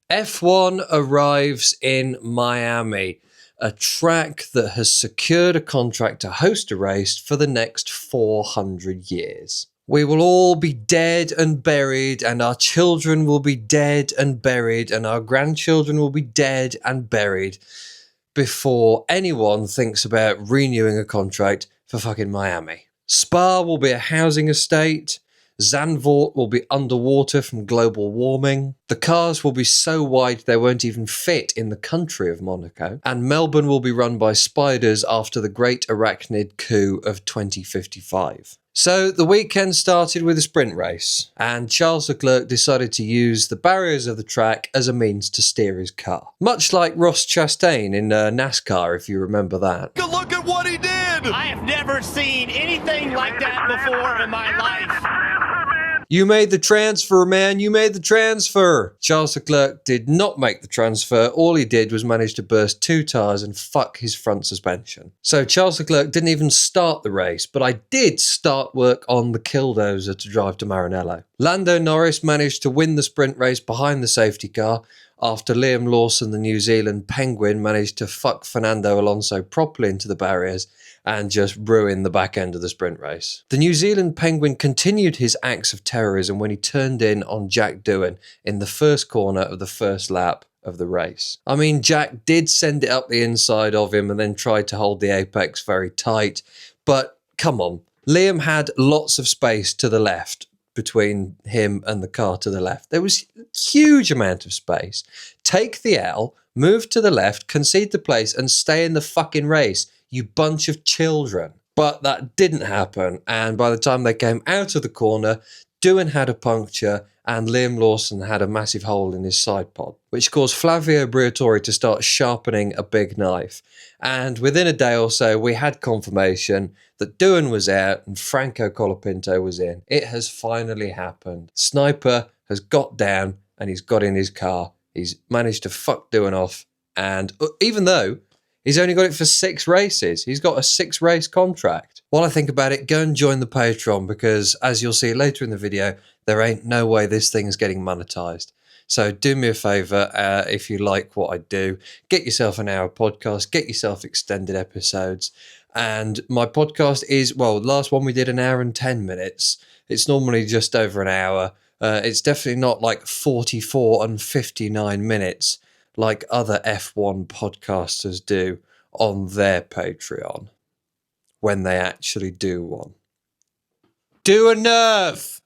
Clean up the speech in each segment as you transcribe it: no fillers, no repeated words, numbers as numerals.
F1 arrives in Miami, a track that has secured a contract to host a race for the next 400 years. We will all be dead and buried, and our children will be dead and buried, and our grandchildren will be dead and buried before anyone thinks about renewing a contract for fucking Miami. Spa will be a housing estate. Zandvoort will be underwater from global warming. The cars will be so wide they won't even fit in the country of Monaco. And Melbourne will be run by spiders after the great arachnid coup of 2055. So the weekend started with a sprint race, and Charles Leclerc decided to use the barriers of the track as a means to steer his car. Much like Ross Chastain in NASCAR, if you remember that. Look at what he did! I have never seen anything like that before in my life. You made the transfer, man. You made the transfer. Charles Leclerc did not make the transfer. All he did was manage to burst 2 tyres and fuck his front suspension. So Charles Leclerc didn't even start the race, but I did start work on the killdozer to drive to Maranello. Lando Norris managed to win the sprint race behind the safety car after Liam Lawson, the New Zealand Penguin, managed to fuck Fernando Alonso properly into the barriers and just ruin the back end of the sprint race. The New Zealand Penguin continued his acts of terrorism when he turned in on Jack Doohan in the first corner of the first lap of the race. I mean, Jack did send it up the inside of him and then tried to hold the apex very tight, but come on. Liam had lots of space to the left between him and the car to the left. There was a huge amount of space. Take the L, move to the left, concede the place, and stay in the fucking race, you bunch of children. But that didn't happen, and by the time they came out of the corner, Doohan had a puncture and Liam Lawson had a massive hole in his side pod, which caused Flavio Briatore to start sharpening a big knife. And within a day or so, we had confirmation that Doohan was out and Franco Colapinto was in. It has finally happened. Sniper has got down and he's got in his car. He's managed to fuck Doohan off, and even though he's only got it for 6 races, he's got a 6-race contract. While I think about it, go and join the Patreon, because as you'll see later in the video, there ain't no way this thing is getting monetized. So do me a favour, if you like what I do, get yourself an hour podcast, get yourself extended episodes. And my podcast is, well, the last one we did 1 hour and 10 minutes. It's normally just over an hour. It's definitely not like 44 and 59 minutes like other F1 podcasters do on their Patreon when they actually do one. Do a nerf!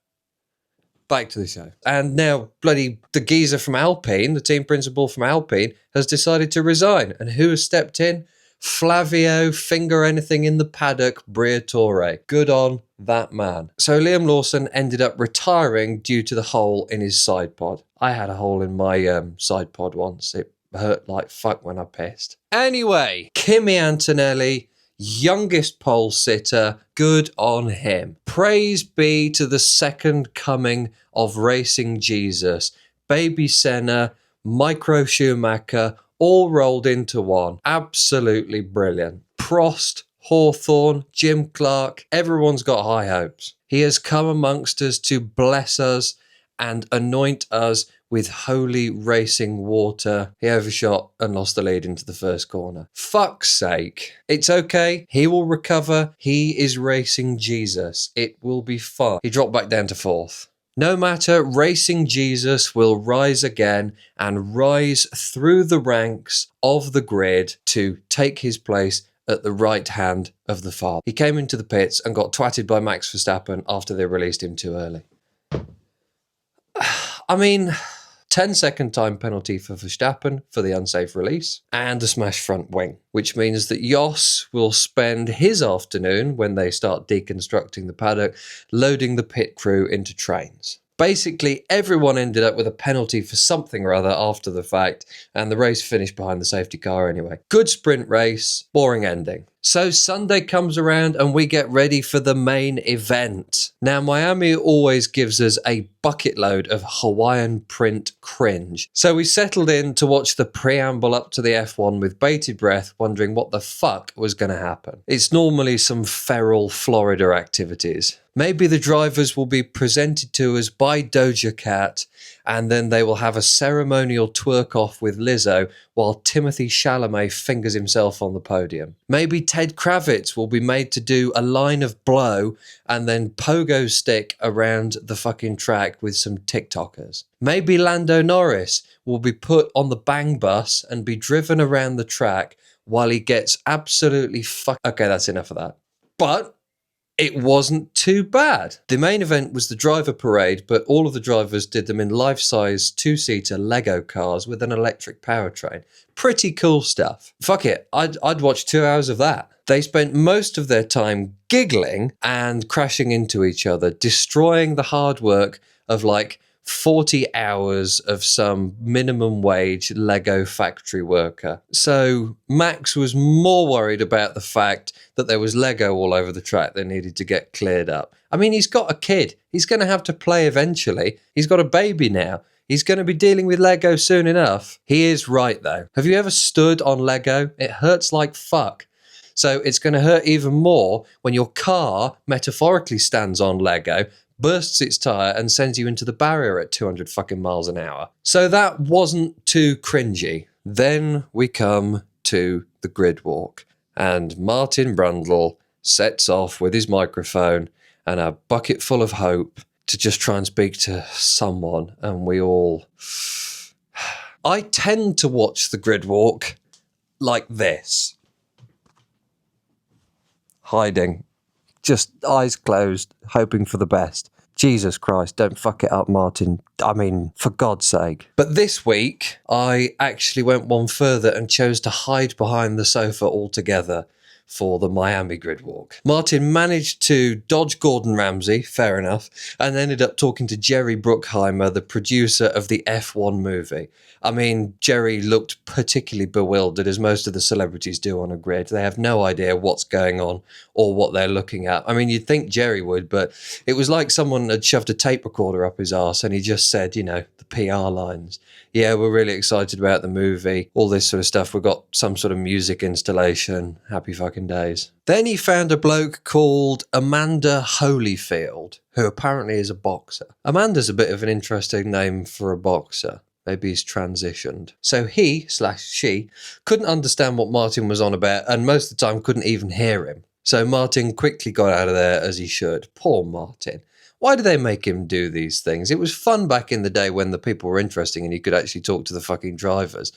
Back to the show. And now bloody the geezer from Alpine, the team principal from Alpine, has decided to resign. And who has stepped in? Flavio Finger Anything in the Paddock Briatore. Good on that man. So Liam Lawson ended up retiring due to the hole in his side pod. I had a hole in my side pod once. It hurt like fuck when I pissed. Anyway, Kimi Antonelli, youngest pole sitter, good on him. Praise be to the second coming of racing Jesus. Baby Senna, MicroSchumacher, all rolled into one. Absolutely brilliant. Prost, Hawthorne, Jim Clark, everyone's got high hopes. He has come amongst us to bless us and anoint us with holy racing water. He overshot and lost the lead into the first corner. Fuck's sake. It's okay. He will recover. He is racing Jesus. It will be fine. He dropped back down to 4th. No matter, racing Jesus will rise again and rise through the ranks of the grid to take his place at the right hand of the Father. He came into the pits and got twatted by Max Verstappen after they released him too early. I mean, 10-second time penalty for Verstappen for the unsafe release and a smashed front wing, which means that Jos will spend his afternoon, when they start deconstructing the paddock, loading the pit crew into trains. Basically, everyone ended up with a penalty for something or other after the fact, and the race finished behind the safety car anyway. Good sprint race, boring ending. So Sunday comes around and we get ready for the main event. Now, Miami always gives us a bucket load of Hawaiian print cringe. So we settled in to watch the preamble up to the F1 with bated breath, wondering what the fuck was going to happen. It's normally some feral Florida activities. Maybe the drivers will be presented to us by Doja Cat, and then they will have a ceremonial twerk off with Lizzo while Timothée Chalamet fingers himself on the podium. Maybe Ted Kravitz will be made to do a line of blow and then pogo stick around the fucking track with some TikTokers. Maybe Lando Norris will be put on the bang bus and be driven around the track while he gets absolutely fucked. Okay, that's enough of that. But it wasn't too bad. The main event was the driver parade, but all of the drivers did them in life-size two-seater Lego cars with an electric powertrain. Pretty cool stuff. Fuck it, I'd watch 2 hours of that. They spent most of their time giggling and crashing into each other, destroying the hard work of like 40 hours of some minimum wage Lego factory worker. So Max was more worried about the fact that there was Lego all over the track that needed to get cleared up. I mean, he's got a kid. He's going to have to play eventually. He's got a baby now. He's going to be dealing with Lego soon enough. He is right, though. Have you ever stood on Lego? It hurts like fuck. So it's going to hurt even more when your car metaphorically stands on Lego, bursts its tyre and sends you into the barrier at 200 fucking miles an hour. So that wasn't too cringy. Then we come to the grid walk, and Martin Brundle sets off with his microphone and a bucket full of hope to just try and speak to someone, and we all... I tend to watch the grid walk like this. Hiding. Just eyes closed, hoping for the best. Jesus Christ, don't fuck it up, Martin. I mean, for God's sake. But this week, I actually went one further and chose to hide behind the sofa altogether for the Miami grid walk. Martin managed to dodge Gordon Ramsay, fair enough, and ended up talking to Jerry Bruckheimer, the producer of the F1 movie. I mean, Jerry looked particularly bewildered, as most of the celebrities do on a grid. They have no idea what's going on or what they're looking at. I mean, you'd think Jerry would, but it was like someone had shoved a tape recorder up his arse and he just said, you know, the PR lines. Yeah, we're really excited about the movie, all this sort of stuff. We've got some sort of music installation. Happy fucking days. Then he found a bloke called Amanda Holyfield, who apparently is a boxer. Amanda's a bit of an interesting name for a boxer. Maybe he's transitioned. So he/she couldn't understand what Martin was on about, and most of the time couldn't even hear him. So Martin quickly got out of there, as he should. Poor Martin. Why do they make him do these things? It was fun back in the day when the people were interesting and you could actually talk to the fucking drivers.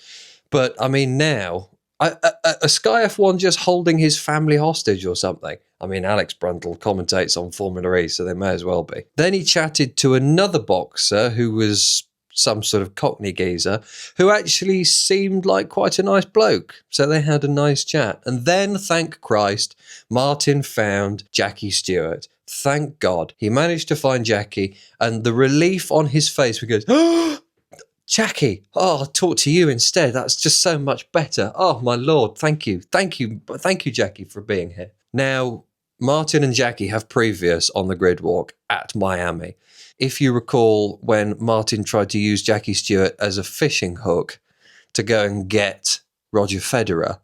But, I mean, now, a Sky F1 just holding his family hostage or something. I mean, Alex Brundle commentates on Formula E, so they may as well be. Then he chatted to another boxer who was some sort of Cockney geezer, who actually seemed like quite a nice bloke. So they had a nice chat. And then, thank Christ, Martin found Jackie Stewart. Thank God. He managed to find Jackie, and the relief on his face, we go, oh, Jackie, oh, I'll talk to you instead. That's just so much better. Oh, my Lord, thank you. Thank you, Jackie, for being here. Now, Martin and Jackie have previous on the grid walk at Miami. If you recall, when Martin tried to use Jackie Stewart as a fishing hook to go and get Roger Federer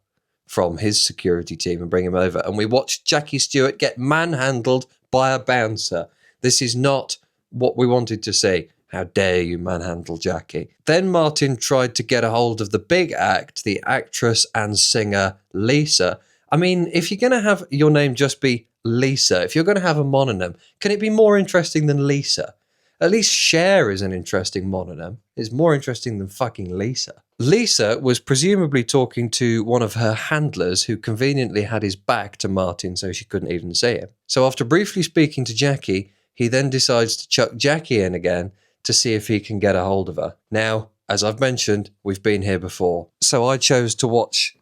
from his security team and bring him over, and we watched Jackie Stewart get manhandled by a bouncer. This is not what we wanted to see. How dare you manhandle Jackie? Then Martin tried to get a hold of the big act, the actress and singer Lisa. I mean, if you're going to have your name just be Lisa, if you're going to have a mononym, can it be more interesting than Lisa? At least Cher is an interesting mononym. It's more interesting than fucking Lisa. Lisa was presumably talking to one of her handlers who conveniently had his back to Martin so she couldn't even see him. So after briefly speaking to Jackie, he then decides to chuck Jackie in again to see if he can get a hold of her. Now, as I've mentioned, we've been here before. So I chose to watch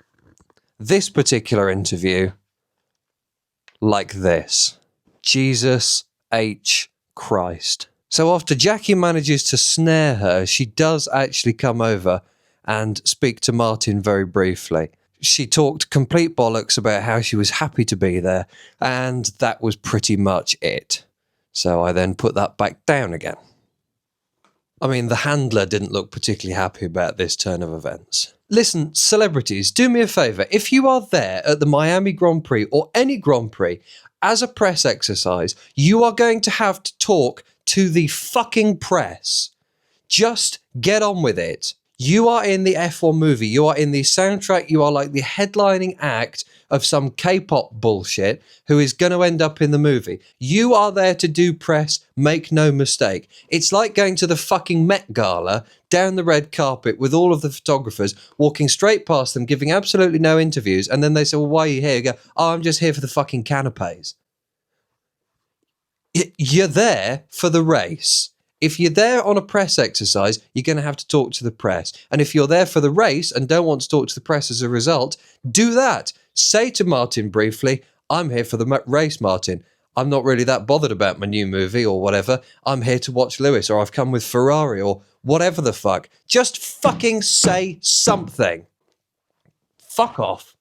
this particular interview like this. Jesus H. Christ. So after Jackie manages to snare her, she does actually come over and speak to Martin very briefly. she talked complete bollocks about how she was happy to be there, and that was pretty much it. So I then put that back down again. I mean, the handler didn't look particularly happy about this turn of events. Listen, celebrities, do me a favour. If you are there at the Miami Grand Prix or any Grand Prix as a press exercise, you are going to have to talk to the fucking press. Just get on with it. You are in the F1 movie. You are in the soundtrack. You are like the headlining act of some K-pop bullshit who is going to end up in the movie. You are there to do press. Make no mistake. It's like going to the fucking Met Gala down the red carpet with all of the photographers walking straight past them, giving absolutely no interviews. And then they say, well, why are you here? You go, oh, I'm just here for the fucking canapes. You're there for the race. If you're there on a press exercise, you're going to have to talk to the press. And if you're there for the race and don't want to talk to the press as a result, do that. Say to Martin briefly, I'm here for the race, Martin. I'm not really that bothered about my new movie or whatever. I'm here to watch Lewis, or I've come with Ferrari, or whatever the fuck. Just fucking say something. Fuck off.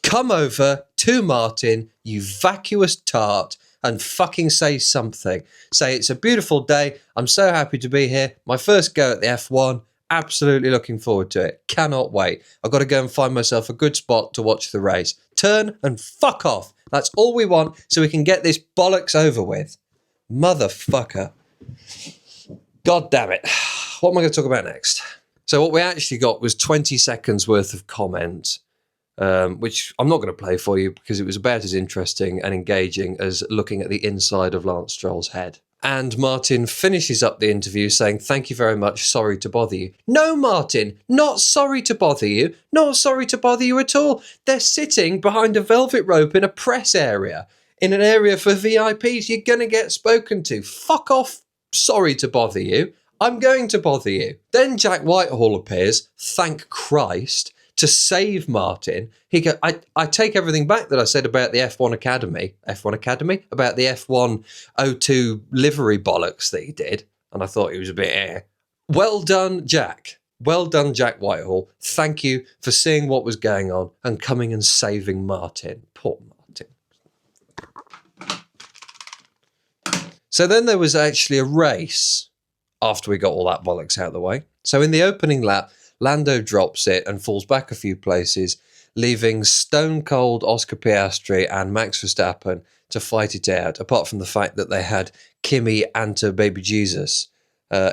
Come over to Martin, you vacuous tart, and fucking say something. Say, it's a beautiful day. I'm so happy to be here. My first go at the F1. Absolutely looking forward to it. Cannot wait. I've got to go and find myself a good spot to watch the race. Turn and fuck off. That's all we want so we can get this bollocks over with. Motherfucker. God damn it. What am I going to talk about next? So what we actually got was 20 seconds worth of comment, which I'm not going to play for you because it was about as interesting and engaging as looking at the inside of Lance Stroll's head. And Martin finishes up the interview saying, thank you very much, sorry to bother you. No, Martin, not sorry to bother you. Not sorry to bother you at all. They're sitting behind a velvet rope in a press area, in an area for VIPs. You're going to get spoken to. Fuck off, sorry to bother you. I'm going to bother you. Then Jack Whitehall appears, thank Christ, to save Martin. He go, I take everything back that I said about the F1 Academy, about the F1 02 livery bollocks that he did. And I thought he was a bit Well done, Jack. Well done, Jack Whitehall. Thank you for seeing what was going on and coming and saving Martin. Poor Martin. So then there was actually a race after we got all that bollocks out of the way. So in the opening lap, Lando drops it and falls back a few places, leaving stone-cold Oscar Piastri and Max Verstappen to fight it out, apart from the fact that they had Kimi and Baby Jesus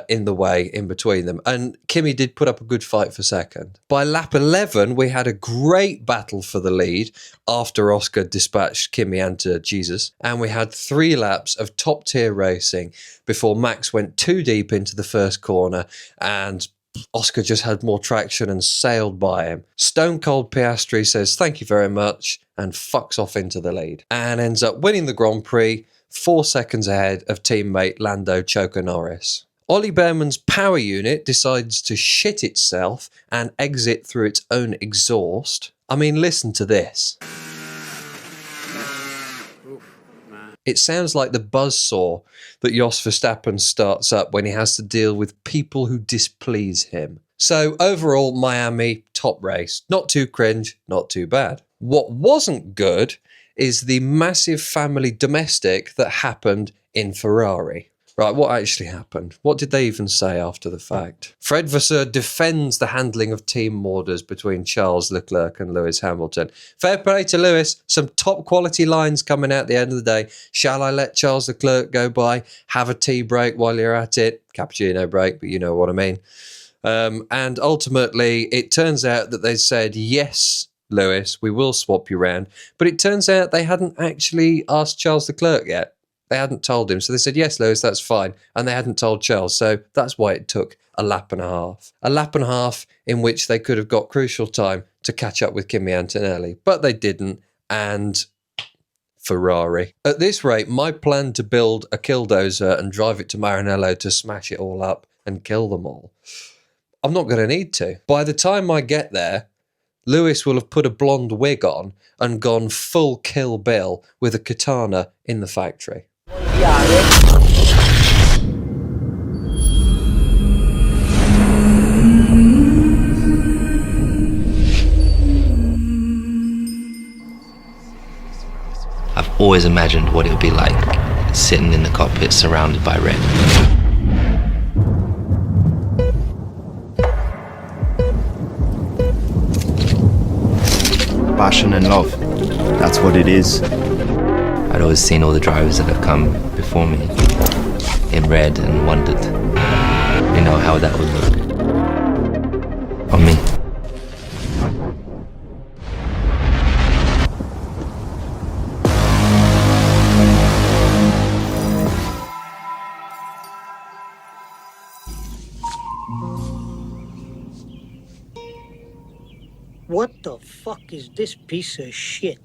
in the way in between them. And Kimi did put up a good fight for second. By lap 11, we had a great battle for the lead after Oscar dispatched Kimi and Jesus. And we had 3 laps of top-tier racing before Max went too deep into the first corner and Oscar just had more traction and sailed by him. Stone Cold Piastri says thank you very much and fucks off into the lead and ends up winning the Grand Prix 4 seconds ahead of teammate Lando Choker Norris. Ollie Behrman's power unit decides to shit itself and exit through its own exhaust. I mean, listen to this. It sounds like the buzzsaw that Jos Verstappen starts up when he has to deal with people who displease him. So overall, Miami, top race. Not too cringe, not too bad. What wasn't good is the massive family domestic that happened in Ferrari. Right, what actually happened? What did they even say after the fact? Fred Vasseur defends the handling of team orders between Charles Leclerc and Lewis Hamilton. Fair play to Lewis. Some top quality lines coming out at the end of the day. Shall I let Charles Leclerc go by? Have a tea break while you're at it. Cappuccino break, but you know what I mean. And ultimately, it turns out that they said, yes, Lewis, we will swap you round. But it turns out they hadn't actually asked Charles Leclerc yet. They hadn't told him. So they said, yes, Lewis, that's fine. And they hadn't told Charles. So that's why it took a lap and a half. A lap and a half in which they could have got crucial time to catch up with Kimi Antonelli. But they didn't. And Ferrari. At this rate, my plan to build a killdozer and drive it to Maranello to smash it all up and kill them all, I'm not going to need to. By the time I get there, Lewis will have put a blonde wig on and gone full Kill Bill with a katana in the factory. always imagined what it would be like sitting in the cockpit surrounded by red. Passion and love, that's what it is. I'd always seen all the drivers that have come before me in red and wondered, how that would look on me. What the fuck is this piece of shit?